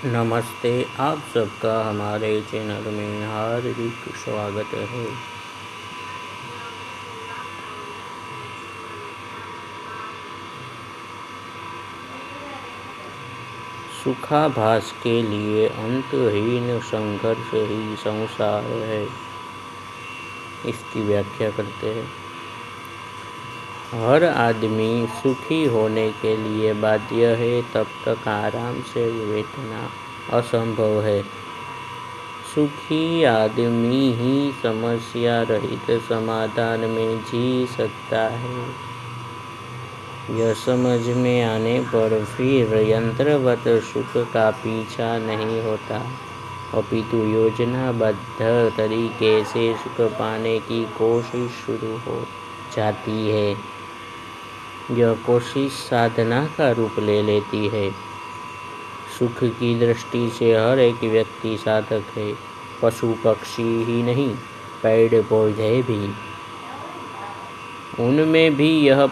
नमस्ते, आप सबका हमारे चैनल में हार्दिक स्वागत है। सुखाभास के लिए अंतहीन संघर्ष ही संसार है। इसकी व्याख्या करते हैं। हर आदमी सुखी होने के लिए बाध्य है, तब तक आराम से बैठना असंभव है। सुखी आदमी ही समस्या रहित समाधान में जी सकता है। यह समझ में आने पर फिर यंत्रवत सुख का पीछा नहीं होता, अपितु योजनाबद्ध तरीके से सुख पाने की कोशिश शुरू हो जाती है। यह कोशिश साधना का रूप ले लेती है। सुख की दृष्टि से हर एक व्यक्ति साधक है, पशु पक्षी ही नहीं, पेड़ पौधे भी। उनमें भी यह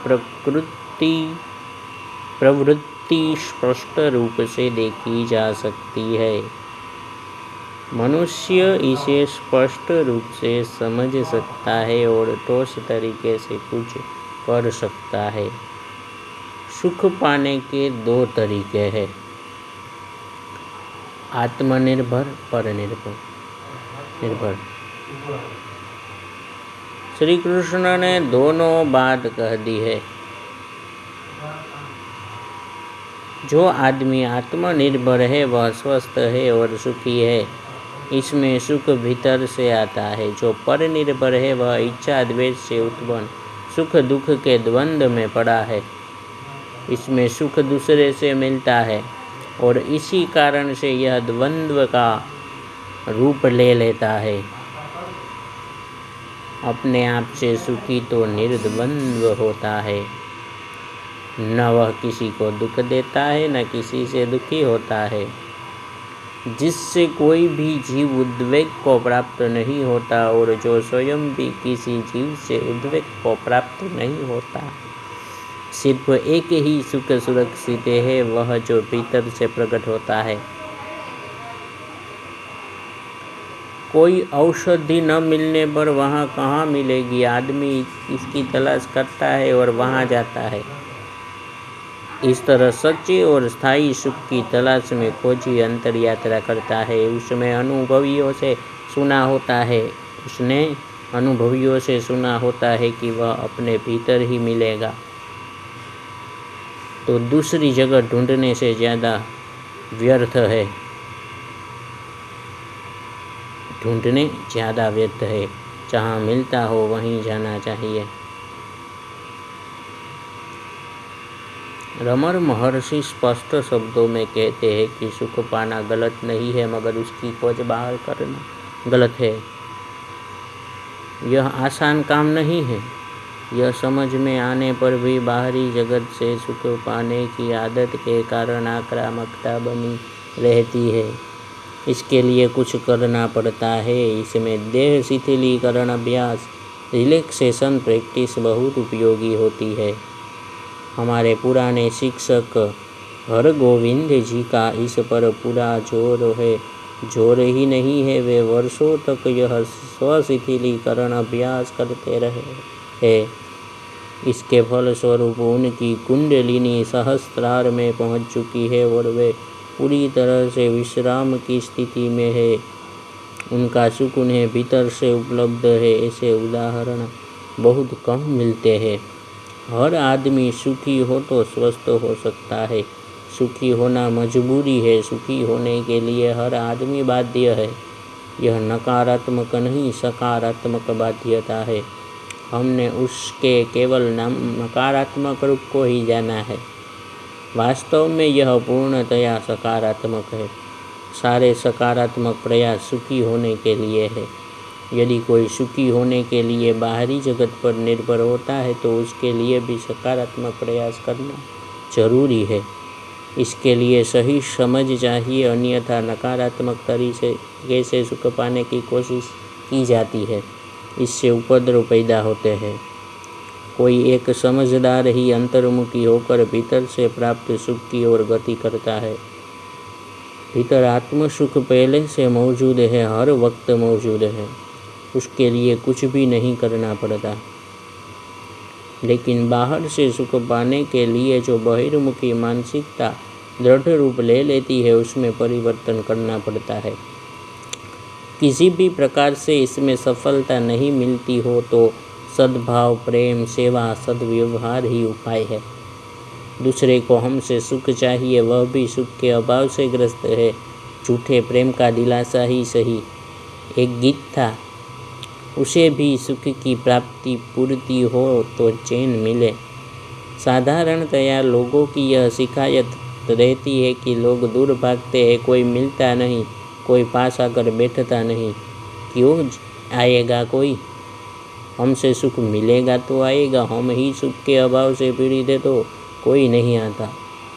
प्रवृत्ति स्पष्ट रूप से देखी जा सकती है। मनुष्य इसे स्पष्ट रूप से समझ सकता है और ठोस तरीके से कुछ कर सकता है। सुख पाने के दो तरीके हैं, आत्मनिर्भर, परनिर्भर। श्री कृष्ण ने दोनों बात कह दी है। जो आदमी आत्मनिर्भर है वह स्वस्थ है और सुखी है। इसमें सुख भीतर से आता है। जो परनिर्भर है वह इच्छा द्वेष से उत्पन्न सुख दुख के द्वंद्व में पड़ा है। इसमें सुख दूसरे से मिलता है और इसी कारण से यह द्वंद्व का रूप ले लेता है। अपने आप से सुखी तो निर्द्वंद्व होता है। न वह किसी को दुख देता है, न किसी से दुखी होता है। जिससे कोई भी जीव उद्वेग को प्राप्त नहीं होता और जो स्वयं भी किसी जीव से उद्वेग को प्राप्त नहीं होता। सिर्फ एक ही सुख सुरक्षित है, वह जो भीतर से प्रकट होता है। कोई औषधि न मिलने पर वहाँ कहाँ मिलेगी, आदमी इसकी तलाश करता है और वहाँ जाता है। इस तरह सच्चे और स्थायी सुख की तलाश में खोजी अंतर यात्रा करता है। उसने अनुभवियों से सुना होता है कि वह अपने भीतर ही मिलेगा, तो दूसरी जगह ढूंढने से ज़्यादा व्यर्थ है। जहाँ मिलता हो वहीं जाना चाहिए। रमण महर्षि स्पष्ट शब्दों में कहते हैं कि सुख पाना गलत नहीं है, मगर उसकी खोज बाहर करना गलत है। यह आसान काम नहीं है। यह समझ में आने पर भी बाहरी जगत से सुख पाने की आदत के कारण आक्रामकता बनी रहती है। इसके लिए कुछ करना पड़ता है। इसमें देह शिथिलीकरण अभ्यास, रिलैक्सेशन प्रैक्टिस बहुत उपयोगी होती है। हमारे पुराने शिक्षक हरगोविंद जी का इस पर पूरा जोर ही नहीं है। वे वर्षों तक यह स्वशिथिलीकरण अभ्यास करते रहे हैं। इसके फलस्वरूप उनकी कुंडलिनी सहस्त्रार में पहुंच चुकी है और वे पूरी तरह से विश्राम की स्थिति में है। उनका सुख उन्हें भीतर से उपलब्ध है। ऐसे उदाहरण बहुत कम मिलते हैं। हर आदमी सुखी हो तो स्वस्थ हो सकता है। सुखी होना मजबूरी है। सुखी होने के लिए हर आदमी बाध्य है। यह नकारात्मक नहीं, सकारात्मक बाध्यता है। हमने उसके केवल नकारात्मक रूप को ही जाना है। वास्तव में यह पूर्णतया सकारात्मक है। सारे सकारात्मक प्रयास सुखी होने के लिए है। यदि कोई सुखी होने के लिए बाहरी जगत पर निर्भर होता है तो उसके लिए भी सकारात्मक प्रयास करना जरूरी है। इसके लिए सही समझ चाहिए, अन्यथा नकारात्मक तरीके से सुख पाने की कोशिश की जाती है। इससे उपद्रव पैदा होते हैं। कोई एक समझदार ही अंतर्मुखी होकर भीतर से प्राप्त सुख की ओर गति करता है। भीतर आत्म सुख पहले से मौजूद है, हर वक्त मौजूद है, उसके लिए कुछ भी नहीं करना पड़ता। लेकिन बाहर से सुख पाने के लिए जो बहिर्मुखी मानसिकता दृढ़ रूप ले लेती है, उसमें परिवर्तन करना पड़ता है। किसी भी प्रकार से इसमें सफलता नहीं मिलती हो तो सद्भाव, प्रेम, सेवा, सद्व्यवहार ही उपाय है। दूसरे को हमसे सुख चाहिए, वह भी सुख के अभाव से ग्रस्त है। झूठे प्रेम का दिलासा ही सही। एक गीत था, उसे भी सुख की प्राप्ति पूर्ति हो तो चैन मिले। साधारणतया लोगों की यह शिकायत रहती है कि लोग दूर भागते हैं, कोई मिलता नहीं, कोई पास आकर बैठता नहीं। क्यों आएगा कोई? हमसे सुख मिलेगा तो आएगा, हम ही सुख के अभाव से पीड़ित है तो कोई नहीं आता।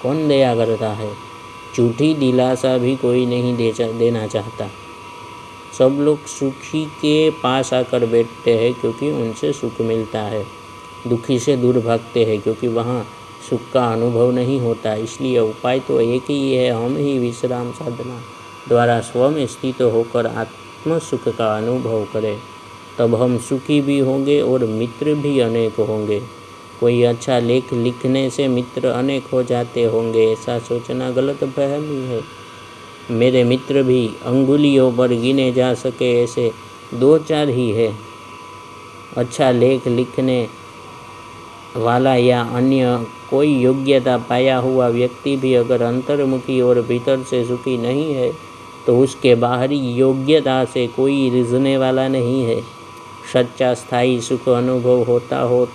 कौन दया करता है? झूठी दिलासा भी कोई नहीं देना चाहता। सब लोग सुखी के पास आकर बैठते हैं क्योंकि उनसे सुख मिलता है। दुखी से दूर भागते हैं क्योंकि वहाँ सुख का अनुभव नहीं होता। इसलिए उपाय तो एक ही है, हम ही विश्राम साधना द्वारा स्व में स्थित होकर आत्म सुख का अनुभव करें। तब हम सुखी भी होंगे और मित्र भी अनेक होंगे। कोई अच्छा लेख लिखने से मित्र अनेक हो जाते होंगे, ऐसा सोचना गलत फहमी है। मेरे मित्र भी अंगुलियों पर गिने जा सके ऐसे 2-4 ही है। अच्छा लेख लिखने वाला या अन्य कोई योग्यता पाया हुआ व्यक्ति भी अगर अंतर्मुखी और भीतर से सुखी नहीं है तो उसके बाहरी योग्यता से कोई रिझने वाला नहीं है। सच्चा स्थायी सुख अनुभव होता हो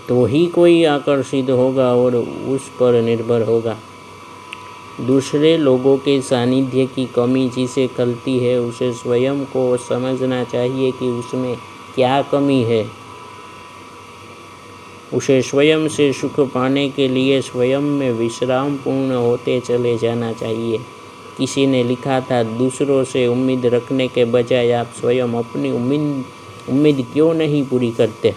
तो ही कोई आकर्षित होगा और उस पर निर्भर होगा। दूसरे लोगों के सानिध्य की कमी जिसे खलती है, उसे स्वयं को समझना चाहिए कि उसमें क्या कमी है। उसे स्वयं से सुख पाने के लिए स्वयं में विश्राम पूर्ण होते चले जाना चाहिए। किसी ने लिखा था, दूसरों से उम्मीद रखने के बजाय आप स्वयं अपनी उम्मीद क्यों नहीं पूरी करते।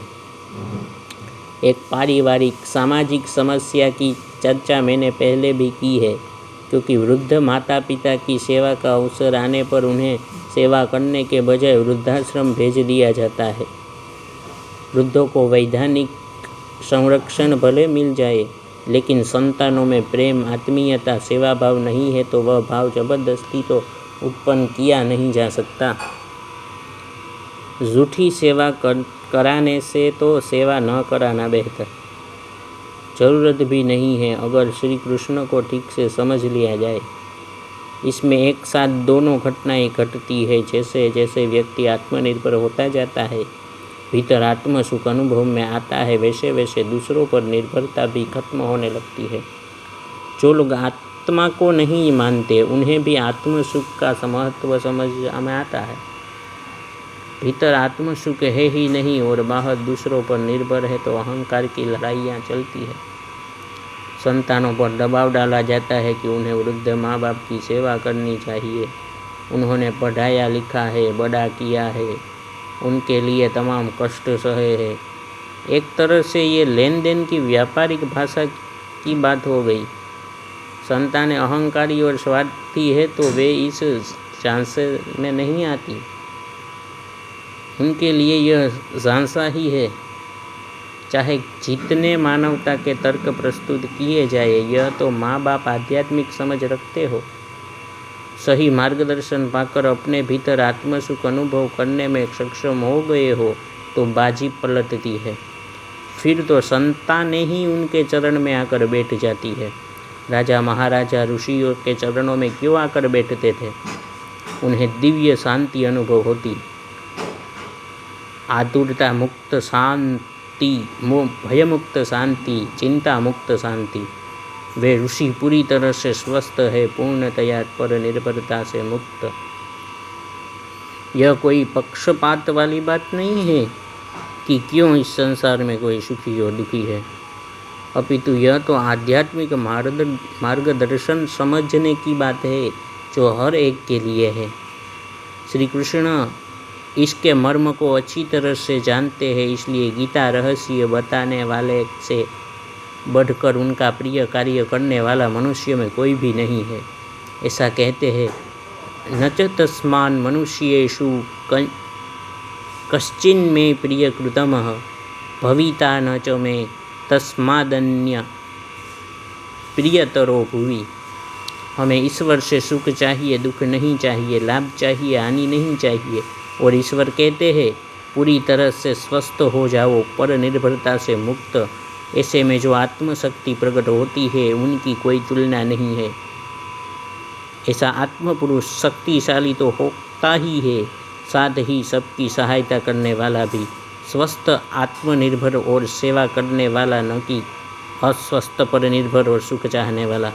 एक पारिवारिक सामाजिक समस्या की चर्चा मैंने पहले भी की है, क्योंकि वृद्ध माता पिता की सेवा का अवसर आने पर उन्हें सेवा करने के बजाय वृद्धाश्रम भेज दिया जाता है। वृद्धों को वैधानिक संरक्षण भले मिल जाए, लेकिन संतानों में प्रेम, आत्मीयता, सेवा भाव नहीं है तो वह भाव जबरदस्ती तो उत्पन्न किया नहीं जा सकता। झूठी सेवा कराने से तो सेवा न कराना बेहतर। जरूरत भी नहीं है अगर श्री कृष्ण को ठीक से समझ लिया जाए। इसमें एक साथ दोनों घटनाएं घटती है। जैसे जैसे व्यक्ति आत्मनिर्भर होता जाता है, भीतर आत्म सुख अनुभव में आता है, वैसे वैसे दूसरों पर निर्भरता भी खत्म होने लगती है। जो लोग आत्मा को नहीं मानते, उन्हें भी आत्म सुख का महत्व समझ में आता है। भीतर आत्म सुख है ही नहीं और बाहर दूसरों पर निर्भर है तो अहंकार की लड़ाइयाँ चलती है। संतानों पर दबाव डाला जाता है कि उन्हें वृद्ध माँ बाप की सेवा करनी चाहिए। उन्होंने पढ़ाया लिखा है, बड़ा किया है, उनके लिए तमाम कष्ट सहे हैं। एक तरह से ये लेन देन की व्यापारिक भाषा की बात हो गई। संतानें अहंकारी और स्वार्थी है तो वे इस झांसे में नहीं आती। उनके लिए यह झांसा ही है। चाहे जितने मानवता के तर्क प्रस्तुत किए जाए, यह तो माँ बाप आध्यात्मिक समझ रखते हो, सही मार्गदर्शन पाकर अपने भीतर आत्मसुख अनुभव करने में सक्षम हो गए हो तो बाजी पलटती है। फिर तो संतानें ही उनके चरण में आकर बैठ जाती है। राजा महाराजा ऋषियों के चरणों में क्यों आकर बैठते थे? उन्हें दिव्य शांति अनुभव होती। आतुरता मुक्त शांति, भयमुक्त शांति, चिंता मुक्त शांति। वे ऋषि पूरी तरह से स्वस्थ है, पूर्णतया पर निर्भरता से मुक्त। यह कोई पक्षपात वाली बात नहीं है कि क्यों इस संसार में कोई सुखी और दुखी है, अपितु यह तो आध्यात्मिक मार्गदर्शन समझने की बात है जो हर एक के लिए है। श्री कृष्ण इसके मर्म को अच्छी तरह से जानते हैं, इसलिए गीता रहस्य बताने वाले से बढ़कर उनका प्रिय कार्य करने वाला मनुष्य में कोई भी नहीं है। ऐसा कहते हैं, न च तस्मान् मनुष्येषु कश्चिन्मे प्रियकृतमः भविता न च मे तस्मादन्य प्रियतरो भुवि। हमें ईश्वर से सुख चाहिए, दुख नहीं चाहिए, लाभ चाहिए, हानि नहीं चाहिए। और ईश्वर कहते हैं, पूरी तरह से स्वस्थ हो जाओ, पर निर्भरता से मुक्त। ऐसे में जो आत्मशक्ति प्रकट होती है उनकी कोई तुलना नहीं है। ऐसा आत्मपुरुष शक्तिशाली तो होता ही है, साथ ही सबकी सहायता करने वाला भी, स्वस्थ, आत्मनिर्भर और सेवा करने वाला, न कि अस्वस्थ पर निर्भर और सुख चाहने वाला।